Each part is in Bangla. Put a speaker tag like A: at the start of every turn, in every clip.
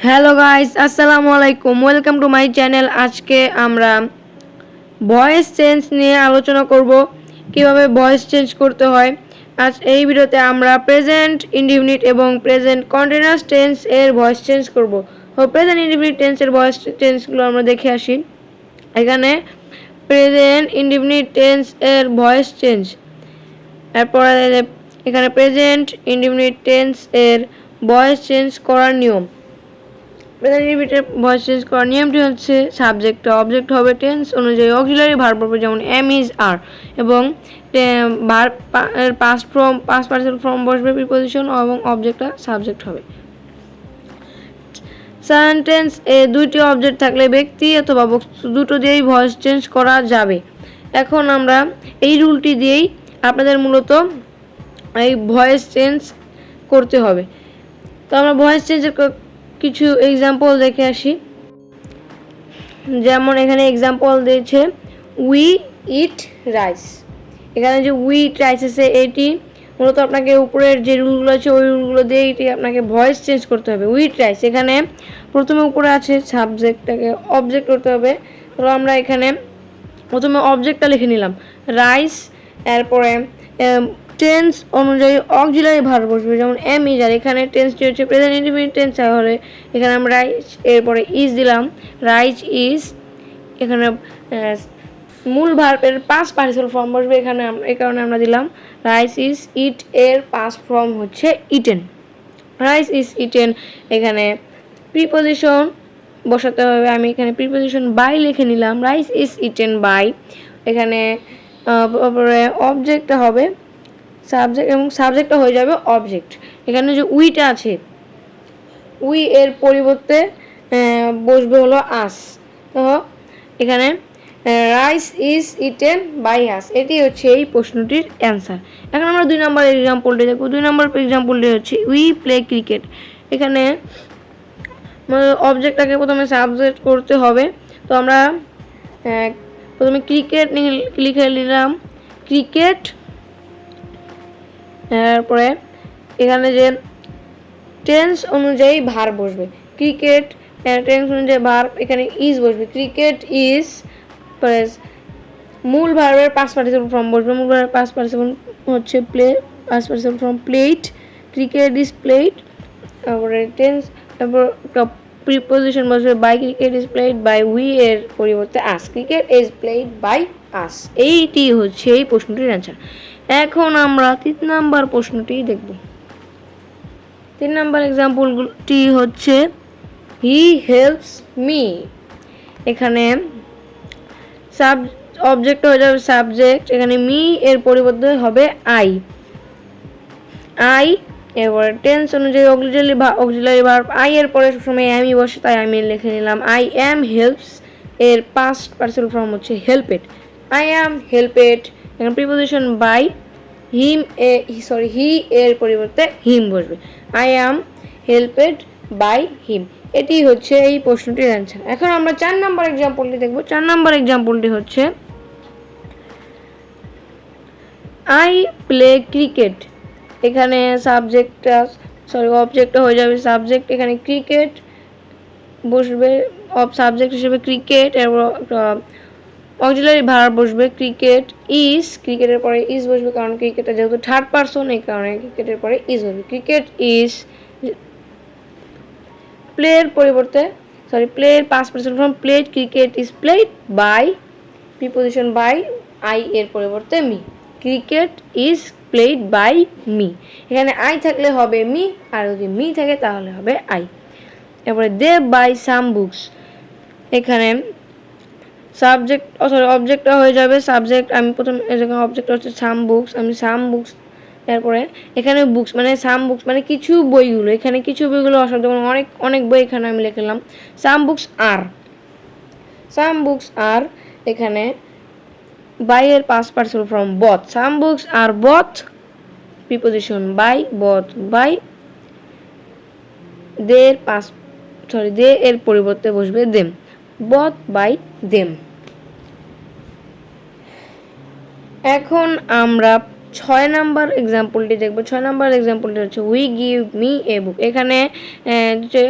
A: হ্যালো গাইস, আসসালামু আলাইকুম। Welcome to my channel. আজকে আমরা ভয়েস চেঞ্জ নিয়ে আলোচনা করব, কিভাবে ভয়েস চেঞ্জ করতে হয়। আজ এই ভিডিওতে আমরা প্রেজেন্ট ইনডিফিনিট এবং প্রেজেন্ট কন্টিনিউয়াস টেন্স এর ভয়েস চেঞ্জ করব। তো প্রেজেন্ট ইনডিফিনিট টেন্সের ভয়েস চেঞ্জগুলো আমরা দেখে আসি। এখানে প্রেজেন্ট ইনডিফিনিট টেন্স এর ভয়েস চেঞ্জ, এরপরে এখানে প্রেজেন্ট ইনডিফিনিট টেন্স এর ভয়েস চেঞ্জ করার নিয়ম। প্রেজেন্ট ইনডিফিনিটের ভয়েস চেঞ্জ করার নিয়মটি হচ্ছে, সাবজেক্ট অবজেক্ট হবে টেন্স অনুযায়ী অক্সিলারি ভার্ব হবে, যেমন এম ইজ আর, এবং ভার্ব পাস্ট পার্সন ফর্ম বসবে প্রিপোজিশন, এবং অবজেক্টটা সাবজেক্ট হবে। সেন্টেন্স এ দুইটি অবজেক্ট থাকলে ব্যক্তি অথবা বস্তু দুটো দিয়েই ভয়েস চেঞ্জ করা যাবে। এখন আমরা এই রুলটি দিয়েই আপনাদের মূলত এই ভয়েস চেঞ্জ করতে হবে। তো আমরা ভয়েস চেঞ্জের কিছু এক্সাম্পল দেখে আসি। যেমন এখানে এক্সাম্পল দিয়েছে উই ইট রাইস। এখানে যে উই ইট রাইস আছে, এটি মূলত আপনাকে উপরের যে রুলগুলো আছে ওই রুলগুলো দিয়ে এটি আপনাকে ভয়েস চেঞ্জ করতে হবে। উই ইট রাইস, এখানে প্রথমে উপরে আছে সাবজেক্টটাকে অবজেক্ট করতে হবে। তো আমরা এখানে প্রথমে অবজেক্টটা লিখে নিলাম রাইস, এরপরে টেন্স অনুযায়ী অক্সিলারি ভার্ব বসবে, যেমন এম ইজ আর। এখানে টেন্সটি হচ্ছে প্রেজেন্ট ইনডিফিনিট টেন্স, তাহলে এখানে আমরা রাইস এরপরে ইজ দিলাম, রাইস ইজ। এখানে মূল ভার্বের পাস্ট পার্টিসিপল ফর্ম বসবে, এখানে এই কারণে আমরা দিলাম রাইস ইজ। ইট এর পাস্ট ফর্ম হচ্ছে ইটেন, রাইস ইজ ইটেন। এখানে প্রিপোজিশন বসাতে হবে, আমি এখানে প্রিপোজিশন বাই লিখে নিলাম, রাইস ইজ ইটেন বাই। এখানে অবজেক্টটা হবে সাবজেক্ট এবং সাবজেক্টটা হয়ে যাবে অবজেক্ট। এখানে যে উইটা আছে, উই এর পরিবর্তে বসবে হলো আস। তো এখানে rice is eaten by us, এটি হচ্ছে এই প্রশ্নটির অ্যান্সার। এখন আমরা 2 নম্বর এক্সাম্পলটি দেখব। 2 নম্বর এক্সাম্পলটি হচ্ছে উই প্লে ক্রিকেট। এখানে অবজেক্টটাকে প্রথমে সাবজেক্ট করতে হবে। তো আমরা প্রথমে ক্রিকেট লিখে নিলাম, ক্রিকেট। তারপরে এখানে যে টেন্স অনুযায়ী ভার্ব বসবে, ক্রিকেট টেন্স অনুযায়ী ভার্ব, এখানে ইজ বসবে, ক্রিকেট ইজ। মূল ভার্বের পাস্ট পার্টিসিপল ফর্ম বসবে, মূল ভার্বের পাস্ট পার্টিসিপল হচ্ছে play, past participle form played, cricket is played. তারপরে টেন্স, তারপর প্রিপোজিশন বসবে by, cricket is played by we এর পরিবর্তে us, cricket is played by us. এইটি হচ্ছে এই প্রশ্নটির অ্যান্সার। এখন আমরা 3 নাম্বার প্রশ্নটি দেখব। 3 নাম্বার এক্সাম্পলটি হচ্ছে হি হেল্পস মি। এখানে অবজেক্ট হয়ে যাবে সাবজেক্ট, এখানে মি এর পরিবর্তে হবে আই, আই। এরপরে টেন্স অনুযায়ী অক্সিলারি ভার্ব, আই এর পরে সবসময় আমি বসে, তাই আমি লিখে নিলাম আই অ্যাম হেল্পস। এর পাস্ট পার্টিসিপল ফর্ম হচ্ছে হেল্পেড, আই অ্যাম হেল্পেড। এখানে প্রিপোজিশন বাই, হিম হি এর পরিবর্তে হিম বসবে, আই অ্যাম হেল্পেড বাই হিম। এটি হচ্ছে এই প্রশ্নটির অ্যান্সার। এখন আমরা 4 নম্বর এক্সাম্পলটি দেখব। 4 নম্বর এক্সাম্পলটি হচ্ছে আই প্লে ক্রিকেট। এখানে অবজেক্টটা হয়ে যাবে সাবজেক্ট, এখানে ক্রিকেট বসবে সাবজেক্ট হিসেবে ক্রিকেট, এরপর অক্সিলারি ভার্ব বসবে ক্রিকেট ইজ, ক্রিকেটের পরে ইজ বসবে, কারণ ক্রিকেটটা যেহেতু থার্ড পারসন, এই কারণে ক্রিকেটের পরে ইজ বসবে, ক্রিকেট ইজ। প্লের পরিবর্তে প্লের past participle form played, cricket is played by, preposition by, I এর পরিবর্তে me, cricket is played by me. এখানে আই থাকলে হবে মি, আর যদি মি থাকে তাহলে হবে আই। এরপরে দে বাই সাম বুকস। এখানে সাবজেক্ট অবজেক্টটা হয়ে যাবে সাবজেক্ট, আমি প্রথম অবজেক্ট হচ্ছে সাম বুকস, আমি সাম বুকস। এরপরে এখানে বুকস মানে সাম বুকস মানে কিছু বইগুলো, এখানে কিছু বইগুলো অশব্দ, অনেক বই এখানে আমি লিখলাম সাম বুকস আর, সাম বুকস আর। এখানে বাই এর past participle form bought, some books are bought, preposition by, bought by. They এর পরিবর্তে বসবে দেম, বথ বাই দেম। এখন আমরা 6 নাম্বার এক্সাম্পলটি দেখবো। 6 নাম্বার এক্সাম্পলটি হচ্ছে উই গিভ মি এ বুক। এখানে যে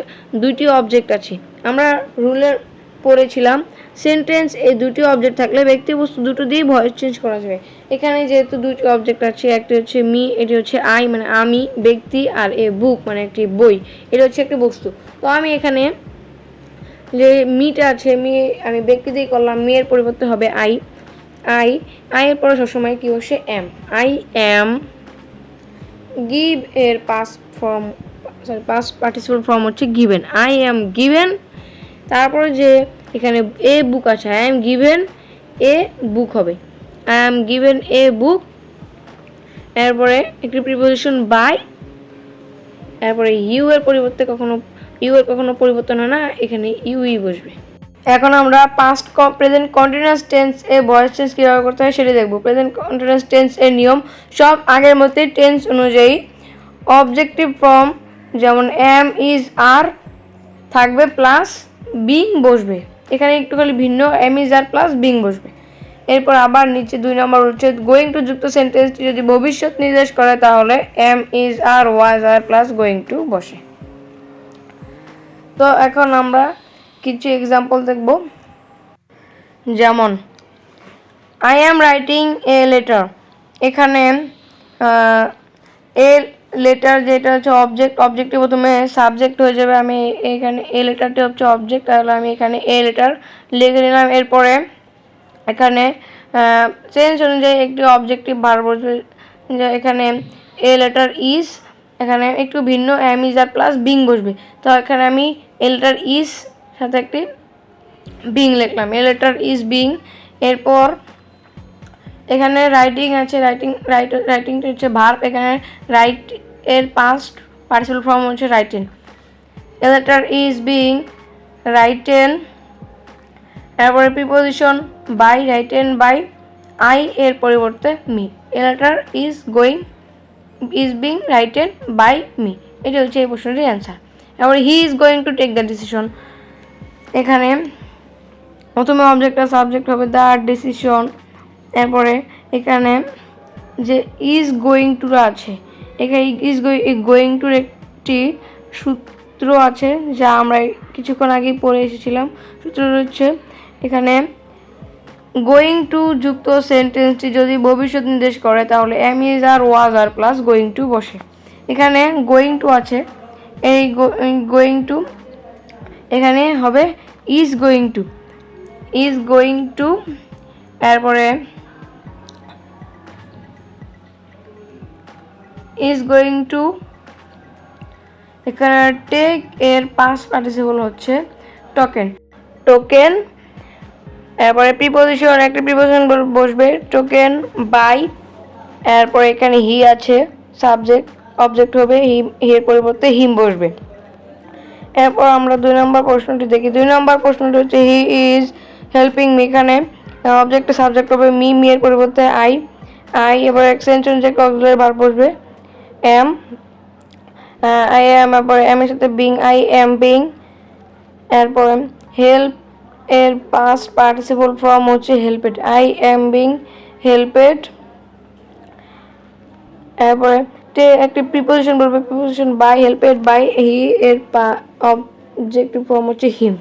A: দুইটি অবজেক্ট আছে, আমরা রুলের পড়েছিলাম সেন্টেন্স এই দুটি অবজেক্ট থাকলে ব্যক্তি বস্তু দুটো দিয়েই ভয়েস চেঞ্জ করা যাবে। এখানে যেহেতু দুটি অবজেক্ট আছে, একটি হচ্ছে মি, এটি হচ্ছে আই মানে আমি ব্যক্তি, আর এ বুক মানে একটি বই, এটা হচ্ছে একটি বস্তু। তো আমি এখানে যে মিটা আছে, আমি ব্যক্তি দিয়ে করলাম, মি এর পরিবর্তে হবে আই। আই এর পরে সবসময় কি হচ্ছে এম। আই এম গিভ এর পাস্ট পার্টিসিপল ফর্ম হচ্ছে গিভেন। আই এম গিভেন, তারপরে যে এখানে এ বুক আছে, আই এম গিভেন এ বুক হবে। আই এম গিভেন এ বুক, এরপরে একটি প্রিপোজিশন বাই, এরপরে ইউ এর কখনো পরিবর্তন হয় না, এখানে ইউই বসবে। এখন আমরা পাস্ট প্রেজেন্ট কন্টিনিউয়াস টেন্স এ ভয়েস চেঞ্জ কীভাবে করতে হয় সেটা দেখব। প্রেজেন্ট কন্টিনিউয়াস টেন্স এর নিয়ম সব আগের মতোই টেন্স অনুযায়ী। অবজেক্টিভ ফর্ম যেমন এম, ইজ, আর থাকবে প্লাস বিং বসবে। এখানে একটু খালি ভিন্ন, am, is, are plus being বসবে। এরপর আবার নিচে 2 নম্বর হচ্ছে গোয়িং টু যুক্ত সেন্টেন্সটি যদি ভবিষ্যৎ নির্দেশ করে তাহলে am, is, are, was, are plus going to বসে। তো এখন আমরা কিছু এক্সাম্পল দেখব। যেমন I am writing a letter. এখানে এ লেটার যেটা হচ্ছে অবজেক্টের প্রথমে সাবজেক্ট হয়ে যাবে। আমি এখানে এ লেটারটি হচ্ছে অবজেক্ট, তাহলে আমি এখানে এ লেটার লিখে নিলাম। এরপরে এখানে চেঞ্জ অনুযায়ী একটি অবজেক্টিভ ভার্ব বসবে। এখানে এ লেটার ইজ, এখানে একটু ভিন্ন, am, is, are plus being বসবে। তো এখানে আমি এ লেটার ইজ সাথে একটি বিং লিখলাম, এ লেটার ইজ বিং। এরপর এখানে রাইটিং আছে, রাইটিংটা হচ্ছে ভার্ব। এখানে রাইট এর পাস্ট পার্টিসিপল ফর্ম হচ্ছে written. A letter is being written, এরপরে preposition by, written by, I এর পরিবর্তে me. A letter is being written by me. এটা হচ্ছে এই প্রশ্নটির অ্যান্সার। এরপরে he is going to take the decision. এখানে প্রথমে অবজেক্ট আর সাবজেক্ট হবে দ্য ডিসিশন। এরপরে এখানে যে ইজ গোয়িং টু আছে, এখানে গোয়িং টুর একটি সূত্র আছে যা আমরা কিছুক্ষণ আগেই পড়ে এসেছিলাম। সূত্রটা হচ্ছে এখানে গোয়িং টু যুক্ত সেন্টেন্সটি যদি ভবিষ্যৎ নির্দেশ করে তাহলে am, is, are, was, are plus going to বসে। এখানে গোয়িং টু আছে, এই গোয়িং টু এখানে হবে ইজ গোয়িং টু। এরপরে ইজ গোয়িং টু, এখানে টেক এর পাস্ট পার্টিসিপল হচ্ছে টোকেন। এরপরে একটি প্রিপোজিশন বসবে টোকেন বাই। এরপরে এখানে হি আছে, অবজেক্ট হবে, এর পরিবর্তে হিম বসবে। এরপর আমরা 2 নম্বর প্রশ্নটি দেখি। 2 নম্বর প্রশ্নটি হচ্ছে হি ইজ হেল্পিং মি। এখানে অবজেক্ট সাবজেক্ট হবে মি এর পরিবর্তে আই। এবার এক্সটেনশন যে অক্সিলারি ভার্ব বসবে এম। আই এম, এরপরে এম এর সাথে বিং, আই এম বিং। এরপরে হেল্প এর পাস্ট পার্টিসিপল ফর্ম হচ্ছে হেল্পেড, আই এম বিং হেল্পেড। এরপরে একটি প্রিপোজিশন বলবে, প্রিপোজিশন বাই, হেল্পেড বাই, হি এর অবজেক্টিভ ফর্ম হচ্ছে হিম।